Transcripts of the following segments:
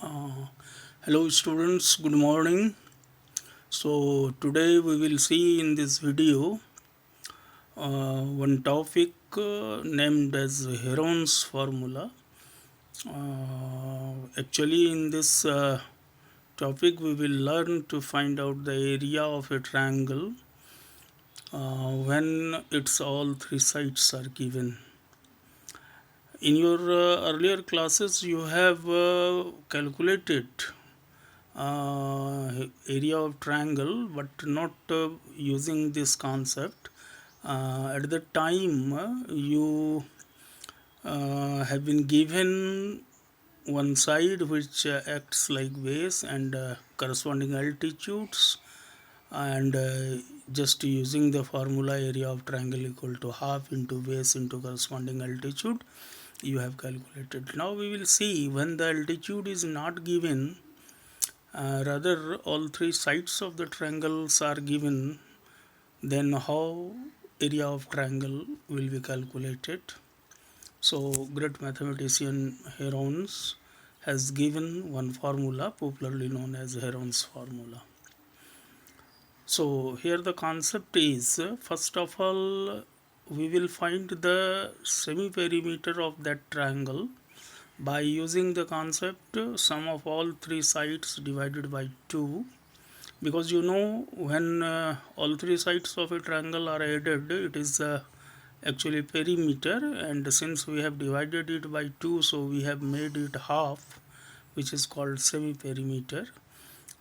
Uh, Hello students, good morning. So today we will see in this video one topic named as Heron's formula. Actually in this topic we will learn to find out the area of a triangle when its all three sides are given. In your earlier classes you have calculated area of triangle but not using this concept. At the time you have been given one side which acts like base and corresponding altitudes, and just using the formula area of triangle equal to half into base into corresponding altitude you have calculated. Now we will see when the altitude is not given, rather all three sides of the triangles are given, then how area of triangle will be calculated. So great mathematician Heron's has given one formula popularly known as Heron's formula. So here the concept is, first of all we will find the semi-perimeter of that triangle by using the concept sum of all three sides divided by 2, because when all three sides of a triangle are added it is actually perimeter, and since we have divided it by 2 so we have made it half, which is called semi perimeter,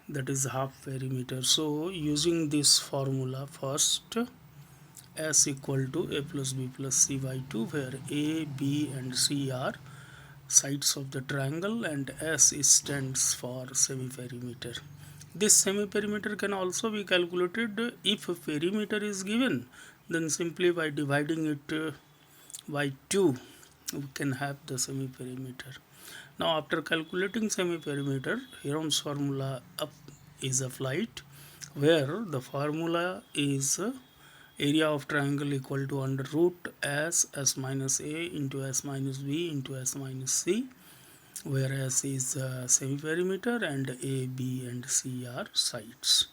that is half perimeter. So using this formula, first s equal to a plus b plus c by 2, where a, b and c are sides of the triangle and s stands for semi perimeter. This semi perimeter can also be calculated if perimeter is given, then simply by dividing it by 2 we can have the semi perimeter. Now after calculating semi perimeter, Heron's formula is applied, where the formula is area of triangle equal to under root s minus a into s minus b into s minus c, where s is semi perimeter and a, b and c are sides.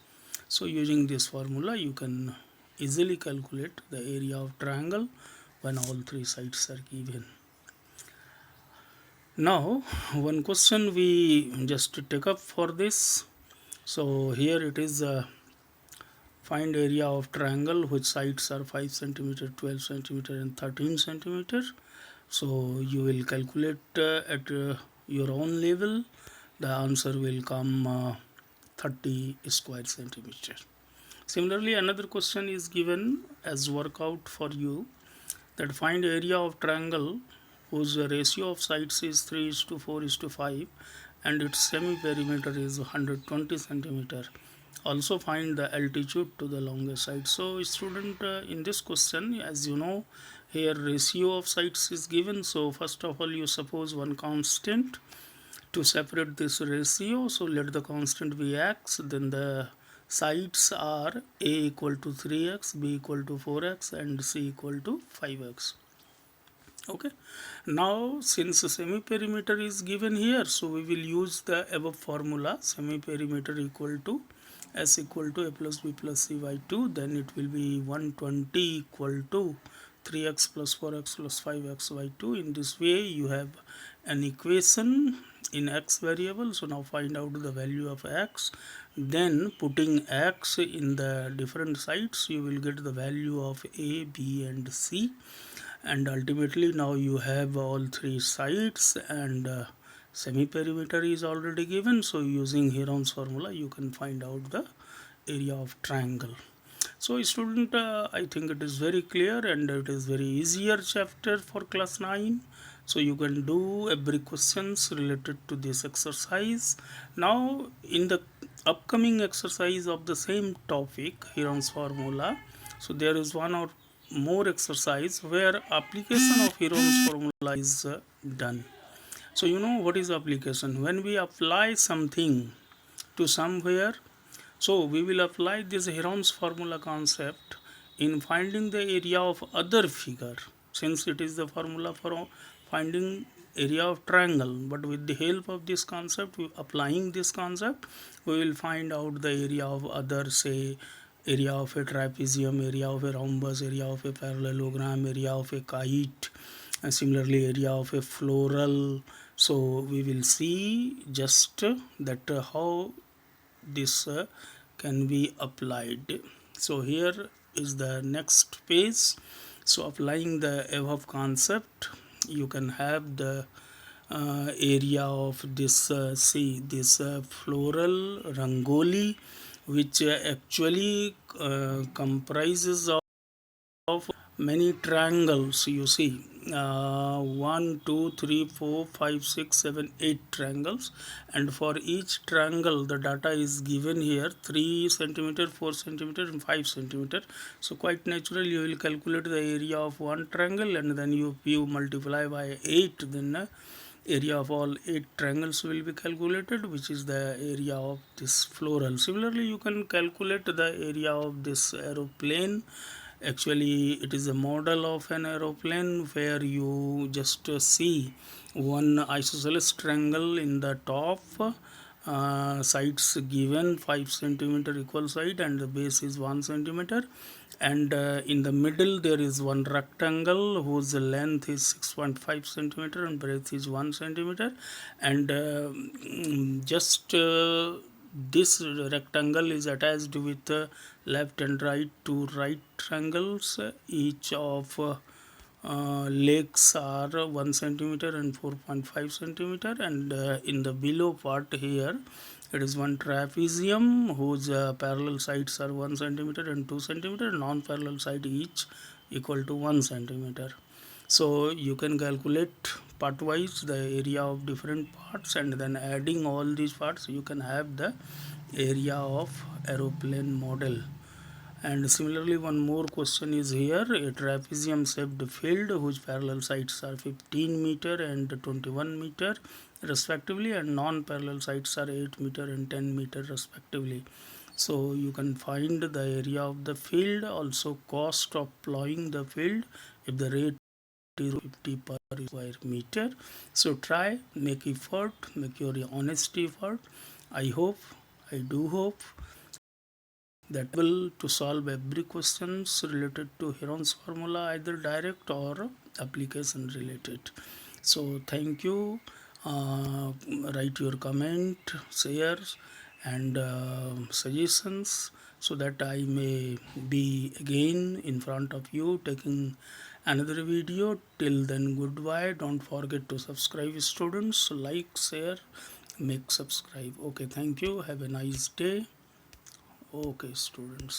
So using this formula you can easily calculate the area of triangle when all three sides are given. Now one question we just take up for this. So here it is, find area of triangle which sides are 5 centimeter, 12 centimeter and 13 centimeter. So you will calculate at your own level. The answer will come 30 square centimeter. Similarly, another question is given as workout for you, that find area of triangle whose ratio of sides is 3:4:5 and its semi perimeter is 120 centimeter. Also find the altitude to the longest side. So student, in this question, as you know, here ratio of sides is given. So first of all you suppose one constant to separate this ratio. So let the constant be x, then the sides are a equal to 3x, b equal to 4x and c equal to 5x. Okay, now since semi perimeter is given here, so we will use the above formula, semi perimeter equal to s equal to a plus b plus c by 2, then it will be 120 equal to 3x plus 4x plus 5x by 2. In this way you have an equation in x variable. So now find out the value of x, then putting x in the different sides you will get the value of a, b and c, and ultimately now you have all three sides, and semi perimeter is already given. So using Heron's formula you can find out the area of triangle. So student, I think it is very clear and it is very easier chapter for class 9. So you can do every questions related to this exercise. Now in the upcoming exercise of the same topic, Heron's formula, so there is one or more exercise where application of Heron's formula is done. So you know what is application? When we apply something to somewhere, so we will apply this Heron's formula concept in finding the area of other figure, since it is the formula for finding area of triangle, but with the help of this concept, applying this concept, we will find out the area of other, say area of a trapezium, area of a rhombus, area of a parallelogram, area of a kite, and similarly area of a floral. So we will see just that how this can be applied. So here is the next page. So applying the above concept, you can have the area of this see this floral rangoli, which actually comprises of many triangles. You see 1 2 3 4 5 6 7 8 triangles, and for each triangle the data is given here: 3 centimeter, 4 centimeter, and 5 centimeter. So quite natural, you will calculate the area of one triangle, and then you multiply by 8, then area of all 8 triangles will be calculated, which is the area of this floral. Similarly, you can calculate the area of this aeroplane. Actually, it is a model of an aeroplane where you just see one isosceles triangle in the top, sides given 5 centimeter equal side, and the base is 1 centimeter, and in the middle there is one rectangle whose length is 6.5 centimeter and breadth is 1 centimeter, and just this rectangle is attached with left and right two right triangles. Each of legs are 1 centimeter and 4.5 centimeter, and in the below part here it is one trapezium whose parallel sides are 1 centimeter and 2 centimeter, non-parallel side each equal to 1 centimeter. So you can calculate part wise the area of different parts, and then adding all these parts you can have the area of aeroplane model. And similarly, one more question is here: a trapezium shaped field whose parallel sides are 15 meter and 21 meter respectively, and non-parallel sides are 8 meter and 10 meter respectively. So you can find the area of the field, also cost of plowing the field if the rate is 50 per square meter. So try, make effort, make your honest effort. I do hope that will to solve every questions related to Heron's formula, either direct or application related. So thank you. Write your comment, shares, and suggestions, so that I may be again in front of you taking another video. Till then, goodbye. Don't forget to subscribe, students. Like, share, make subscribe. Okay, thank you. Have a nice day. Okay, students.